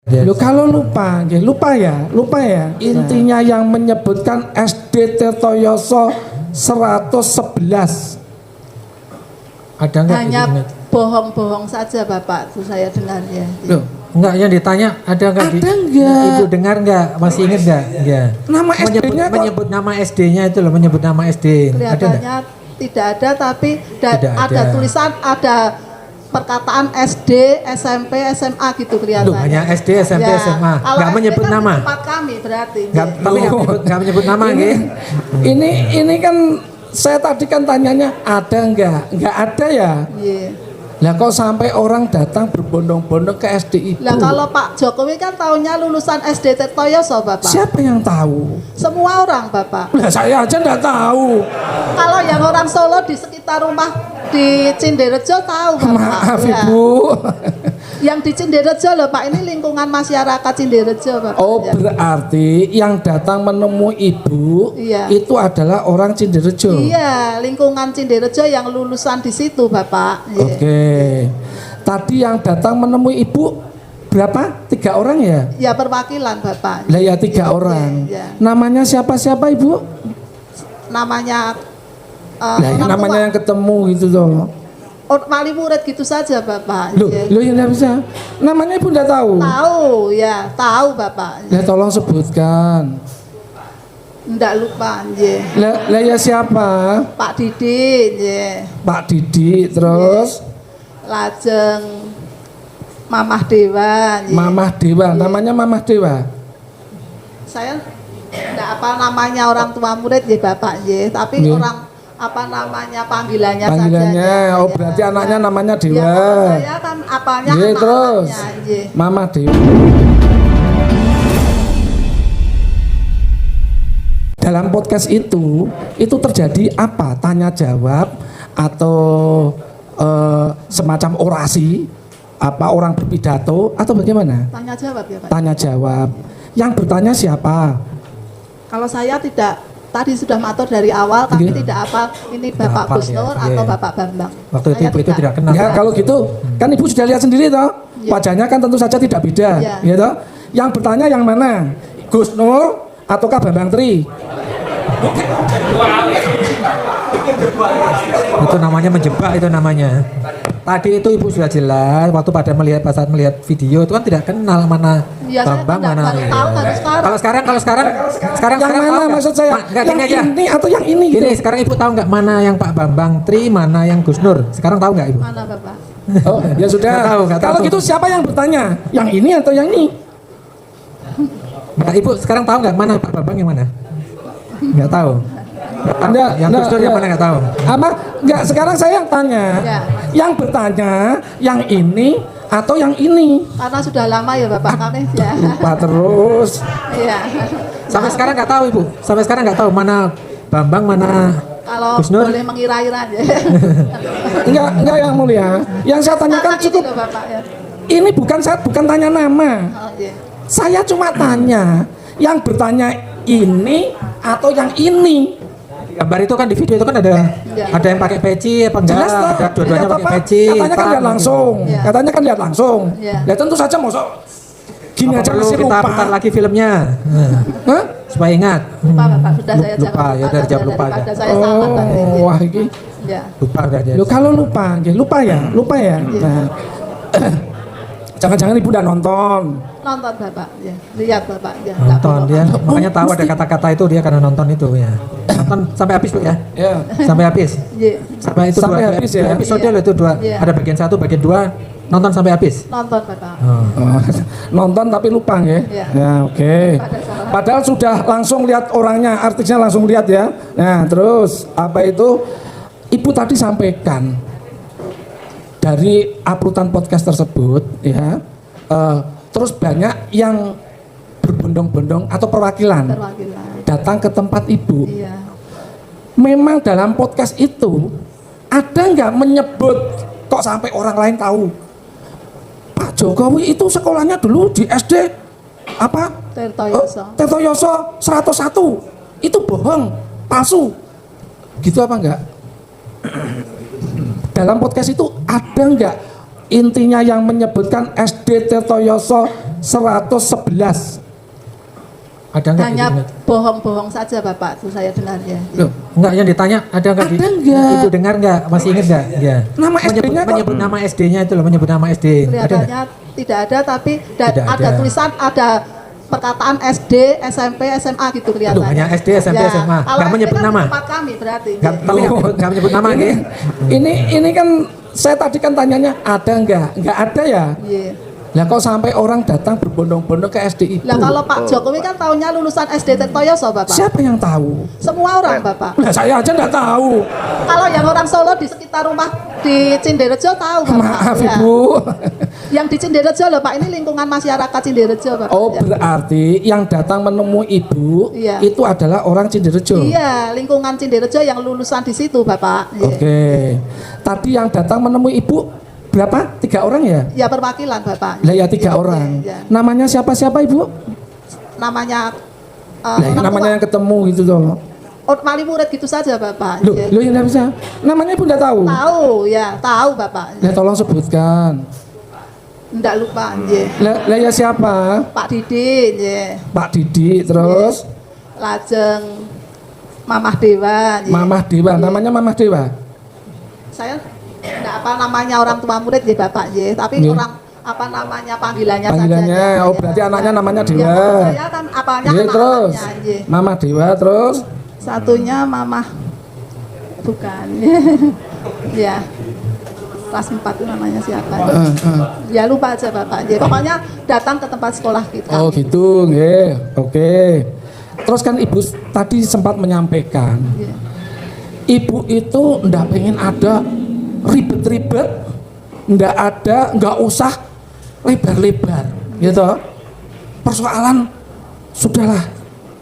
Lo kalau lupa ya. Intinya yang menyebutkan SD Tirtoyoso 111. Ada enggak? Hanya bohong-bohong saja Bapak, itu saya dengar ya. Loh, enggak yang ditanya ada enggak? Ada enggak? Ibu dengar enggak? Masih ingat enggak? Enggak. Nama SD-nya menyebut nama SD-nya itu loh, menyebut nama SD. Kelihatannya tidak ada, tapi Tidak ada ada. tulisan, ada perkataan SD, SMP, SMA gitu Loh, kelihatannya. hanya SD, SMP, SMA. Kalau Enggak SD menyebut kan nama. Tempat kami berarti. Enggak, tapi enggak menyebut nama nggih. ini kan saya tadi kan tanyanya ada enggak? Enggak ada ya. Iya. Lah kok sampai orang datang berbondong-bondong ke SD Ibu? Lah kalau Pak Jokowi kan tahunnya lulusan SD Tirtoyoso Bapak. Siapa yang tahu? Semua orang Bapak. Lah saya aja enggak tahu. Kalau yang orang Solo di sekitar rumah di Cinderejo tahu Bapak. Maaf Ya. Ibu. Yang di Cinderejo loh Pak, ini lingkungan masyarakat Cinderejo Bapak. Oh Ya. berarti yang datang menemui Ibu Iya. itu adalah orang Cinderejo. Iya, lingkungan Cinderejo yang lulusan di situ Bapak. Iya. Oke. Tadi yang datang menemui Ibu berapa? 3 orang ya? Ya perwakilan Bapak. Lah ya 3 Iya, orang. iya. Namanya siapa-siapa Ibu? Namanya Lah ya, orang namanya tua. yang ketemu gitu toh. Wali murid gitu saja Bapak. Loh, Iya. loh yang enggak bisa. Namanya Ibu enggak tahu. Tahu ya, tahu Bapak. Lah tolong sebutkan. Ndak lupa nggih. Lah ya siapa? Pak Didi nggih. Pak Didi terus Lajeng Mamah Dewa nggih. Mamah Dewa. Namanya Mamah Dewa. Saya ndak apa namanya orang tua murid nggih Bapak nggih, tapi Nggih. orang apa namanya panggilannya Panggilannya. saja. Oh berarti anaknya namanya Ya, Dewa. kalau saya kan apanya Nggih, terus. anak-anaknya, nggih. Mamah Dewa. Dalam podcast itu terjadi apa? Tanya jawab atau semacam orasi, apa orang berpidato atau bagaimana? Tanya jawab ya Pak. Tanya jawab. Yang bertanya siapa? Kalau saya tidak, tadi sudah matur dari awal, kami Nggih. tidak apa ini Tidak Bapak hafal Gus ya, Nur iya. atau Bapak Bambang. Waktu itu Saya Ibu itu tidak kenal. Ya kalau gitu kan Ibu sudah lihat sendiri toh. Iya. Wajahnya kan tentu saja tidak beda, Iya. ya toh. Yang bertanya yang mana? Gus Nur ataukah Bambang Tri? Itu namanya menjebak, itu namanya. Tadi itu Ibu sudah jelas waktu pada saat melihat video itu kan tidak kenal mana Iya, saya Bambang tidak mana. baru tahu baru sekarang. Kalau sekarang Yang mana tahu nggak? maksud saya? Nggak, Yang gini aja. ini atau yang ini gitu? Gini, sekarang Ibu tahu nggak mana yang Pak Bambang Tri, mana yang Gus Nur? Sekarang tahu nggak Ibu? Mana Bapak? Oh, ya sudah. Nggak tahu. Kalau gitu siapa yang bertanya? Yang ini atau yang ini? Nggak, Ibu sekarang tahu nggak mana Pak Bambang yang mana? Nggak tahu. Anda, Yang Gus Nur yang mana nggak tahu? Apa? Enggak, sekarang saya yang tanya. Ya. Yang bertanya yang ini atau yang ini? Karena sudah lama ya Bapak kami ya. Lupa terus. Iya. Sampai sekarang nggak tahu Ibu. Sampai sekarang nggak tahu mana Bambang, mana Kalau Gus Nur? boleh mengira-ira aja. Enggak yang mulia. Yang saya tanyakan Sama cukup. gitu loh, Bapak ya. Ini bukan tanya nama. Oh, iya. Saya cuma tanya yang bertanya ini atau yang ini. gambar itu kan di video itu kan ada Ya. ada yang pakai peci apa enggak? Jelas toh. Ada dua-duanya Lihat pakai apa? peci. Katanya kan lihat langsung. Ya. Katanya kan lihat langsung. Ya. Ya tentu saja mosok gini Apa aja perlu masih kita lupa. putar lagi filmnya? Nah, Hah? supaya ingat. Lupa Bapak, sudah saya Lupa, jawab. ya udah jawab lupa Daripada aja. saya salah tadi. Oh, wah ini. Ya. Lupa udah dia. Lo kalau lupa, nggih, lupa ya. Nah, jangan-jangan ibu udah nonton. Nonton Bapak ya. Lihat Bapak ya. Nonton dia, Nggak perlu. makanya tahu ada kata-kata itu dia karena nonton itu ya. Nonton sampai habis Bu ya. Ya. Sampai habis. Iya. Sampai itu Sampai dua, habis dua ya? episode Iya. loh itu dua. Iya. Ada bagian 1, bagian 2 nonton sampai habis. Nonton Bapak. Oh. Oh, nonton tapi lupa nggih. Iya. Ya, oke. Padahal sudah langsung lihat orangnya, artisnya langsung lihat ya. Nah, terus apa itu? Ibu tadi sampaikan dari uploadan podcast tersebut ya. Terus banyak yang berbondong-bondong atau perwakilan Perwakilan. datang ke tempat ibu. Iya. Memang dalam podcast itu ada nggak menyebut kok sampai orang lain tahu Pak Jokowi itu sekolahnya dulu di SD apa? Tirtoyoso. Tirtoyoso 101. Itu bohong, palsu. Gitu apa enggak? Dalam podcast itu ada enggak intinya yang menyebutkan SD Tirtoyoso 111. Ada enggak Hanya gitu? bohong-bohong saja Bapak, itu saya dengar ya. Loh, enggak yang ditanya ada enggak? Ada enggak? Ibu dengar enggak? Masih ingat enggak? Ya. Nama SD-nya kok- menyebut nama SD-nya itu loh, menyebut nama SD. Ada enggak? Kelihatannya tidak ada, tapi Tidak ada ada. tulisan, ada perkataan SD, SMP, SMA gitu kelihatan. Aduh, hanya SD, SMP, SMA. Kalau Nggak SD menyebut kan nama? tempat kami berarti. Enggak menyebut nama ini, nggih. ini kan saya tadi kan tanyanya ada enggak? Enggak ada ya. Iya. Lah kok sampai orang datang berbondong-bondong ke SD Ibu? Lah kalau Pak Jokowi kan tahunnya lulusan SD Tirtoyoso Bapak. Siapa yang tahu? Semua orang Bapak. Lah saya aja enggak tahu. Kalau yang orang Solo di sekitar rumah di Cinderejo tahu Bapak. Maaf Ya. Ibu. Yang di Cinderejo loh Pak, ini lingkungan masyarakat Cinderejo Bapak. Oh Ya. berarti yang datang menemui Ibu Iya. itu adalah orang Cinderejo. Iya, lingkungan Cinderejo yang lulusan di situ Bapak. Iya. Oke. Tadi yang datang menemui Ibu berapa? 3 orang ya? Ya perwakilan Bapak. Lah ya 3 Iya, orang. iya. Namanya siapa-siapa Ibu? Namanya Lah orang namanya tua. yang ketemu gitu toh. Wali murid gitu saja Bapak. Loh, Iya. loh yang enggak bisa. Namanya Ibu enggak tahu? Tahu ya, tahu Bapak. Ya tolong sebutkan. Nggak lupa nggih. Lah ya siapa? Pak Didi nggih. Pak Didi terus Lajeng Mamah Dewa nggih. Mamah Dewa. Namanya Mamah Dewa. Saya enggak apa namanya orang tua murid nggih Bapak nggih, tapi Nggih. orang apa namanya panggilannya Panggilannya. saja. Oh berarti anaknya namanya Ya, Dewa. saya kan apanya Nggih, terus anak-anaknya nggih. Mamah Dewa terus Satunya Mamah bukan. Ya. Kelas 4 itu namanya siapa? Ya lupa aja Bapak. Ya, pokoknya datang ke tempat sekolah kita. Oh gitu, nggih. Oke. Terus kan Ibu tadi sempat menyampaikan, Iya. Ibu itu ndak pengen ada ribet-ribet, nggak usah lebar-lebar, gitu. Persoalan sudahlah,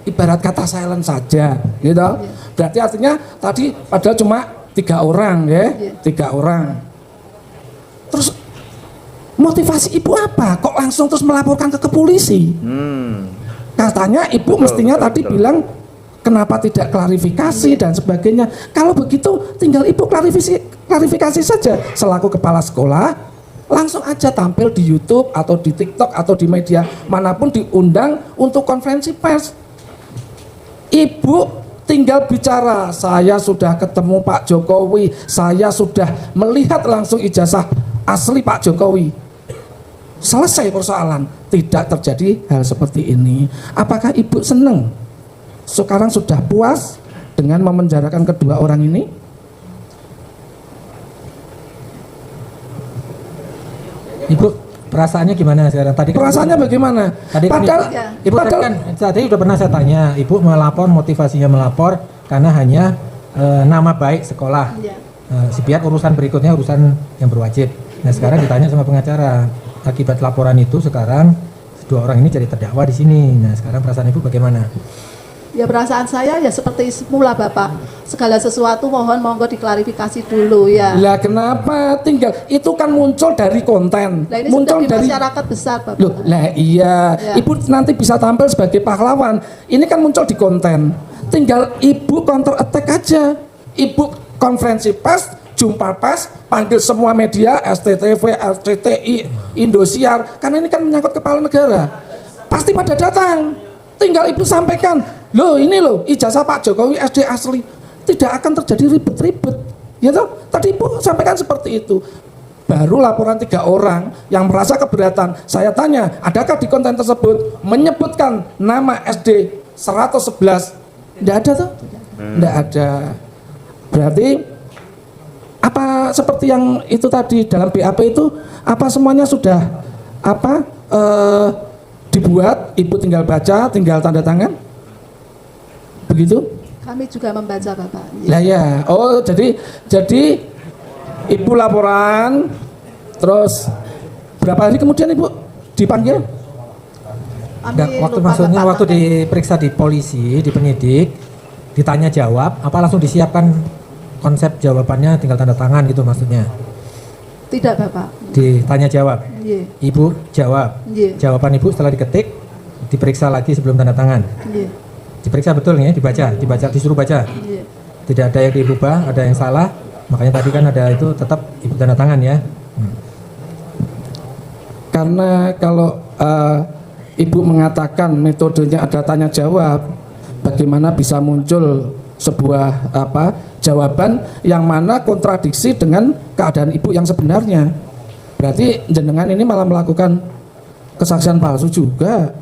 ibarat kata silent saja, gitu. Berarti artinya tadi padahal cuma 3 orang, ya, Iya. 3 orang. Terus motivasi Ibu apa? Kok langsung terus melaporkan ke polisi? Katanya Ibu mestinya tadi bilang kenapa tidak klarifikasi dan sebagainya. Kalau begitu tinggal Ibu klarifikasi saja selaku kepala sekolah, langsung aja tampil di YouTube atau di TikTok atau di media manapun diundang untuk konferensi pers. Ibu tinggal bicara, saya sudah ketemu Pak Jokowi, saya sudah melihat langsung ijazah asli Pak Jokowi. Selesai persoalan, tidak terjadi hal seperti ini. Apakah Ibu senang? Sekarang sudah puas dengan memenjarakan kedua orang ini? Ibu perasaannya gimana sekarang? Tadi kan Perasaannya bagaimana? Tadi kan Padahal, Ya. Ibu tadi kan tadi udah pernah saya tanya, Ibu melapor, motivasinya melapor karena hanya nama baik sekolah. Iya. Biar urusan berikutnya urusan yang berwajib. Nah sekarang ditanya sama pengacara, akibat laporan itu sekarang 2 orang ini jadi terdakwa di sini. Nah sekarang perasaan Ibu bagaimana? Ya perasaan saya ya seperti semula Bapak. Segala sesuatu mohon monggo diklarifikasi dulu ya. lah kenapa tinggal itu kan muncul dari konten, Nah ini muncul sudah di dari masyarakat besar Bapak. loh, lah iya, Ya. Ibu nanti bisa tampil sebagai pahlawan. Ini kan muncul di konten. Tinggal Ibu counter attack aja. Ibu konferensi pers, jumpa pers, panggil semua media, STTV, RCTI, Indosiar, karena ini kan menyangkut kepala negara. Pasti pada datang. Tinggal Ibu sampaikan, loh ini loh ijazah Pak Jokowi SD asli. Tidak akan terjadi ribet-ribet. Ya toh? Tadi Ibu sampaikan seperti itu. Baru laporan 3 orang yang merasa keberatan. Saya tanya, adakah di konten tersebut menyebutkan nama SD 111? Tidak ada tuh? Tidak ada. Berarti apa seperti yang itu tadi dalam BAP itu apa semuanya sudah dibuat, Ibu tinggal baca, tinggal tanda tangan? Begitu? Kami juga membaca Bapak. Lah ya, oh jadi Ibu laporan, terus berapa hari kemudian Ibu dipanggil? Enggak, waktu maksudnya waktu diperiksa di polisi, di penyidik, ditanya jawab, apa langsung disiapkan konsep jawabannya tinggal tanda tangan gitu maksudnya? Tidak Bapak. Ditanya jawab, Iya. Ibu jawab, Iya. jawaban Ibu setelah diketik, diperiksa lagi sebelum tanda tangan. Iya. Diperiksa betul nih, dibaca, disuruh baca. Iya. Tidak ada yang dirubah, ada yang salah. Makanya tadi kan ada itu tetap Ibu tanda tangan ya. Karena kalau Ibu mengatakan metodenya ada tanya jawab, bagaimana bisa muncul sebuah jawaban yang mana kontradiksi dengan keadaan ibu yang sebenarnya? Berarti jenengan ini malah melakukan kesaksian palsu juga,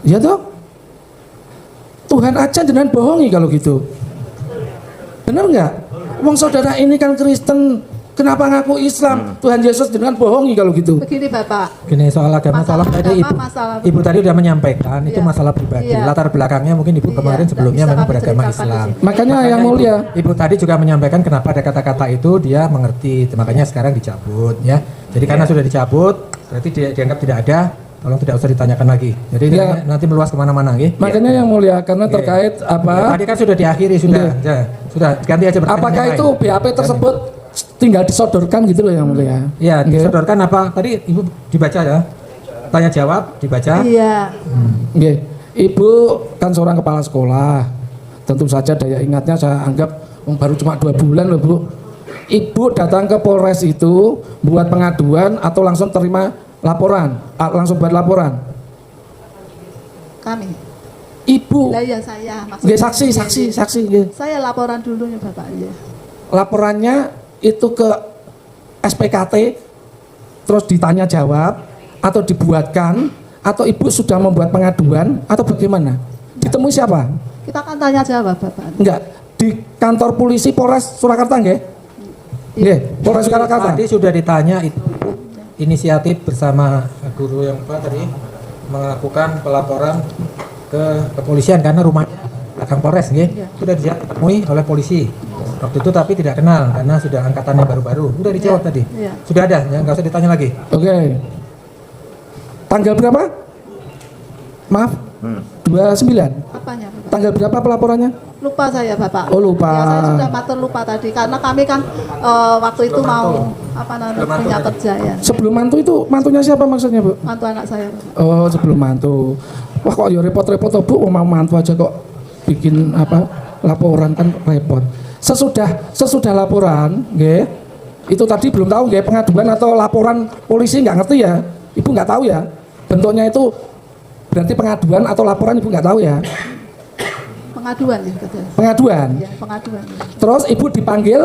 ya toh? Tuhan aja jenengan bohongi kalau gitu, benar nggak? Wong saudara ini kan Kristen, kenapa ngaku Islam? Tuhan Yesus dengan bohongi kalau gitu. Begini Bapak, Gini, soal agama, Masalah tolong tadi agama, ibu tadi udah menyampaikan itu Iya. masalah pribadi. Iya. Latar belakangnya mungkin ibu Iya, kemarin nggak sebelumnya bisa memang kami beragama ceritakan Islam. di sini. Makanya yang mulia, Ibu tadi juga menyampaikan kenapa ada kata-kata itu dia mengerti, makanya sekarang dicabut ya. Jadi karena sudah dicabut, berarti dianggap tidak ada. Tolong tidak usah ditanyakan lagi. Jadi Ya. nanti meluas kemana-mana, ya. makanya yang mulia karena terkait Tadi kan sudah diakhiri sudah, ya, sudah ganti aja. bertanya apakah yang itu lain. BAP tersebut tinggal disodorkan gitu loh yang mulia? Ya, Nggih. disodorkan apa? Tadi ibu dibaca ya. Tanya jawab dibaca. iya, Nggih. Ibu kan seorang kepala sekolah. Tentu saja daya ingatnya saya anggap baru cuma 2 bulan loh Bu. Ibu datang ke Polres itu buat pengaduan atau langsung terima laporan? Langsung buat laporan? kami. Ibu. Lah ya saya Nggih, maksudnya. saksi nggih. Saya laporan dulu ya Bapak ya. Laporannya itu ke SPKT terus ditanya jawab atau dibuatkan atau ibu sudah membuat pengaduan atau bagaimana? Ditemui siapa? Kita kan tanya jawab Bapak. Enggak, di kantor polisi Polres Surakarta nggih? Nggih, Polres Surakarta. Tadi sudah ditanya itu inisiatif bersama guru yang tadi melakukan pelaporan ke kepolisian karena rumahnya belakang Polres, nggih. Iya. Sudah ditemui oleh polisi. Waktu itu tapi tidak kenal karena sudah angkatannya baru-baru. Sudah dijawab Iya. tadi. Iya. Sudah ada, ya nggak usah ditanya lagi. Oke. Tanggal berapa? Maaf. 29. Apanya Bapak? Tanggal berapa pelaporannya? Lupa saya Bapak. Oh, lupa. Ya, saya sudah matur lupa tadi karena kami kan waktu itu Belum mau mantu. apa namanya Belum mantu punya tadi. kerja ya. Sebelum mantu itu mantunya siapa maksudnya, Bu? Mantu anak saya Bapak. Oh, sebelum mantu. Wah, kok ya repot-repot toh, Bu, mau mantu aja kok bikin laporan kan repot. Sesudah laporan, nggih. Itu tadi belum tahu nggih pengaduan atau laporan polisi nggak ngerti ya. Ibu nggak tahu ya. Bentuknya itu berarti pengaduan atau laporan ibu nggak tahu ya. Pengaduan ya katanya. Pengaduan. Ya, pengaduan. Ya. Terus ibu dipanggil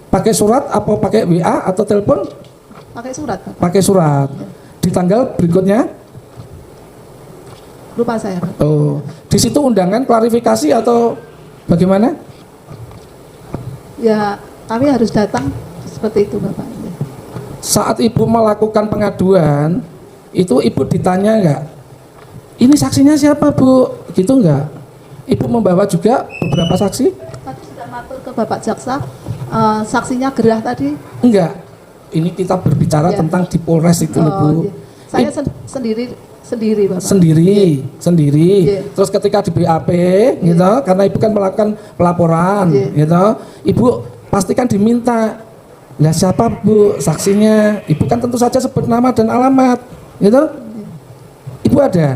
pakai surat apa pakai WA atau telepon? Pakai surat Bapak. Pakai surat. Di tanggal berikutnya? Lupa saya Bapak. Oh, di situ undangan klarifikasi atau bagaimana? Ya, kami harus datang seperti itu Bapak. Ya. Saat ibu melakukan pengaduan, itu ibu ditanya nggak? Ini saksinya siapa, Bu? Gitu nggak? Ibu membawa juga beberapa saksi? Tadi sudah matur ke Bapak Jaksa, saksinya gerah tadi. Enggak. Ini kita berbicara Ya. tentang di Polres itu loh, Bu. iya. Saya I- sendiri Bapak. sendiri. Iya. Terus ketika di BAP, gitu, karena ibu kan melakukan pelaporan, Iya. gitu, ibu pastikan diminta. Lah siapa Bu saksinya? Ibu kan tentu saja sebut nama dan alamat, gitu. Ibu ada.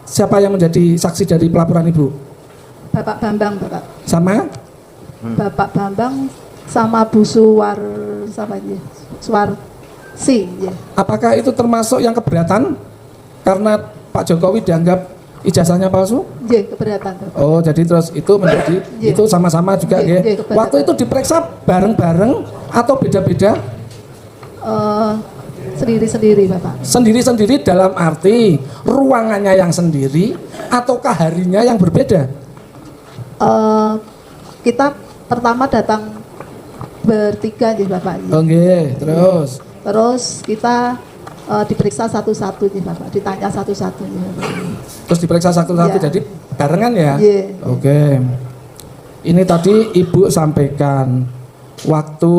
Siapa yang menjadi saksi dari pelaporan ibu? Bapak Bambang Bapak. Sama? Bapak Bambang sama Bu Suwarsi ya. Apakah itu termasuk yang keberatan karena Pak Jokowi dianggap ijazahnya palsu? Iya, keberatan Bapak. Oh, jadi terus itu menjadi Iya. itu sama-sama juga Iya, ya. iya, keberatan. Waktu itu diperiksa bareng-bareng atau beda-beda? Sendiri-sendiri Bapak. Sendiri-sendiri dalam arti ruangannya yang sendiri ataukah harinya yang berbeda? Kita pertama datang bertiga nih Bapak. Ya. Oke, terus Terus kita diperiksa satu-satu nih Bapak, ditanya satu-satu nih Bapak. terus diperiksa satu-satu Iya. jadi barengan ya? Iya. Oke. Ini tadi Ibu sampaikan waktu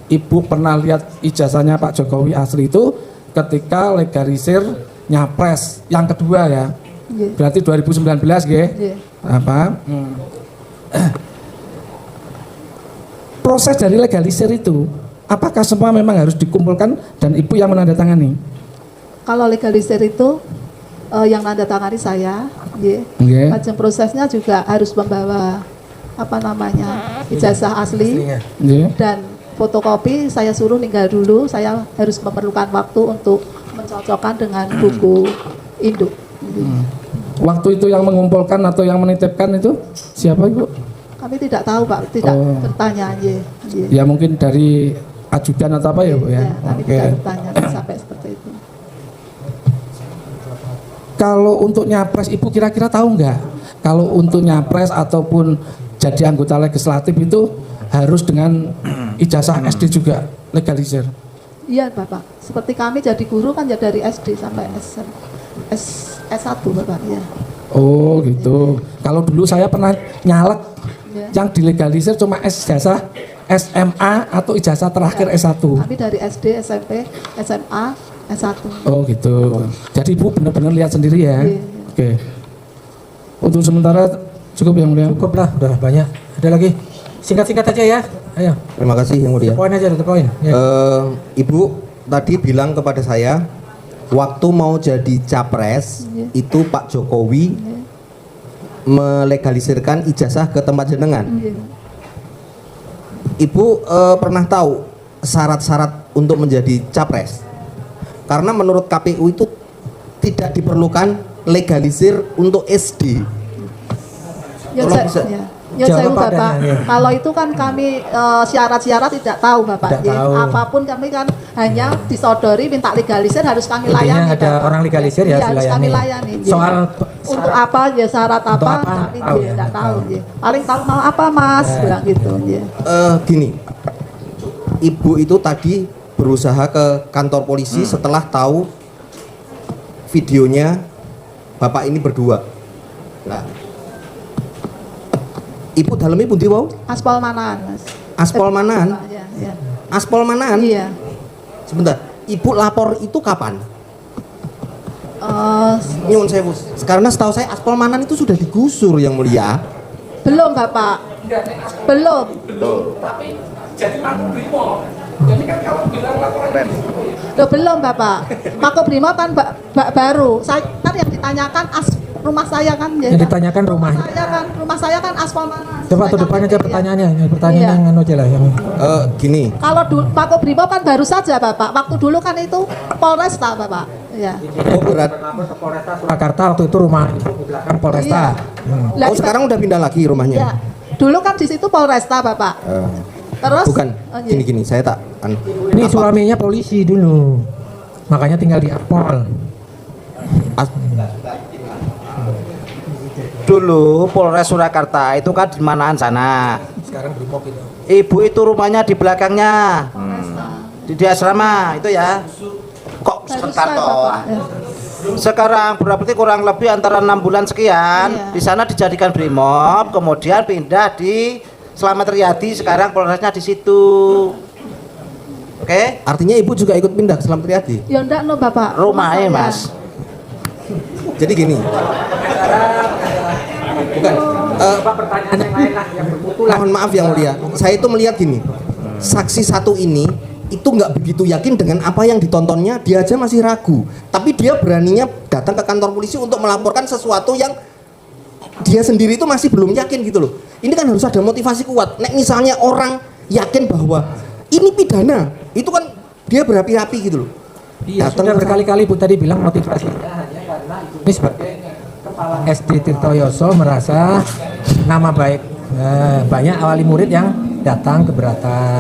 Ibu pernah lihat ijazahnya Pak Jokowi asli itu ketika legalisir Nyapres yang kedua ya. Iya. Berarti 2019 nggih. Iya. Apa? Proses dari legalisir itu apakah semua memang harus dikumpulkan dan Ibu yang menandatangani? Kalau legalisir itu yang nanda tangani saya, ya. Nggih. Macam prosesnya juga harus membawa apa namanya ijazah asli Aslinya. Nggih. dan fotokopi. Saya suruh ninggal dulu. Saya harus memerlukan waktu untuk mencocokkan dengan buku induk. Waktu itu yang mengumpulkan atau yang menitipkan itu siapa Ibu? Kami tidak tahu Pak, tidak Oh. bertanya. Ya mungkin dari ajudan atau apa ya Bu ya? Kami Oke. tidak bertanya sampai seperti itu. Kalau untuk nyapres Ibu kira-kira tahu nggak? Kalau untuk nyapres ataupun jadi anggota legislatif itu harus dengan ijazah SD juga legalisir. Iya Bapak, seperti kami jadi guru kan ya dari SD sampai S1 Bapak ya. Oh gitu. Kalau dulu saya pernah nyalek Ya. yang dilegalisir cuma ijazah SMA atau ijazah terakhir S1. Kami dari SD, SMP, SMA, S1. Oh gitu. Jadi Ibu benar-benar lihat sendiri ya. Iya. Oke. Untuk sementara cukup yang mulia. Cukup lah, udah banyak. Ada lagi? Singkat-singkat aja ya. Ayo, Terima kasih yang mulia. poin aja, satu poin. Ya. Ibu tadi bilang kepada saya waktu mau jadi capres Iya. itu Pak Jokowi melegalisirkan ijazah ke tempat jenengan. Iya. Ibu pernah tahu syarat-syarat untuk menjadi capres? Karena menurut KPU itu tidak diperlukan legalisir untuk SD. Ya, Tolong bisa. ya saya Jawab Bapak. adanya, ya. Kalau itu kan kami syarat-syarat tidak tahu Bapak. Tidak tahu. Apapun kami kan hanya disodori minta legalisir harus kami Intinya layani. ada Bapak. orang legalisir ya, Iya, harus dilayani. kami layani. Ya. Soal untuk apa ya syarat Untuk apa, apa? kami Tahu ya, tidak tahu. tahu. Ya. Paling tahu mau apa Mas, Ya. bilang gitu. Ya. Gini, Ibu itu tadi berusaha ke kantor polisi setelah tahu videonya Bapak ini berdua. Nah, Ibu dalamnya pundi wau? Aspal manaan Mas. Aspal manaan? Ya, ya. Aspal manaan? Iya. Sebentar, Ibu lapor itu kapan? Eh, Nyuwun sewu. Karena setahu saya aspal manaan itu sudah digusur yang mulia. belum Bapak. Belum. Loh, belum Bapak. Makobrimob kan baru. Saya kan yang ditanyakan rumah saya kan ya. yang ditanyakan rumah. Rumah saya kan aspal mana? Coba tuh depan aja pertanyaannya. Pertanyaan Iya. yang anu aja lah. Yang Gini, Kalau Makobrimob kan baru saja Bapak. Waktu dulu kan itu Polresta Bapak. Ya. oh berat. Surakarta waktu itu rumah di belakang Polresta. Lah, Oh sekarang udah pindah lagi rumahnya? Ya. Dulu kan di situ Polresta Bapak. Terus Bukan, iya. gini saya tak. Ini suaminya polisi dulu. Makanya tinggal di Apol. Dulu Polres Surakarta itu kan di manaan sana. Sekarang Brimob itu. Ibu itu rumahnya di belakangnya. Di asrama itu ya. Kok Baru sebentar saya, toh. Bapak. Ya. Sekarang berarti kurang lebih antara 6 bulan sekian. Iya. Di sana dijadikan Brimob, kemudian pindah di Slamet Riyadi, sekarang Polresnya di situ. Oke? Artinya Ibu juga ikut pindah ke Slamet Riyadi? Ya enggak no Bapak. Rumahnya, saya. Mas. Jadi gini. Bukan. Pertanyaan yang lain lah yang bermutu lah. Mohon maaf yang mulia. Saya itu melihat gini. Saksi satu ini itu nggak begitu yakin dengan apa yang ditontonnya, dia aja masih ragu. Tapi dia beraninya datang ke kantor polisi untuk melaporkan sesuatu yang dia sendiri itu masih belum yakin gitu loh. Ini kan harus ada motivasi kuat. Nek misalnya orang yakin bahwa ini pidana, itu kan dia berapi-api gitu loh. Iya, Datang sudah ke- berkali-kali Bu tadi bilang motivasinya hanya karena ini sebagai kepala SD Tirtoyoso merasa nama baik banyak wali murid yang datang keberatan.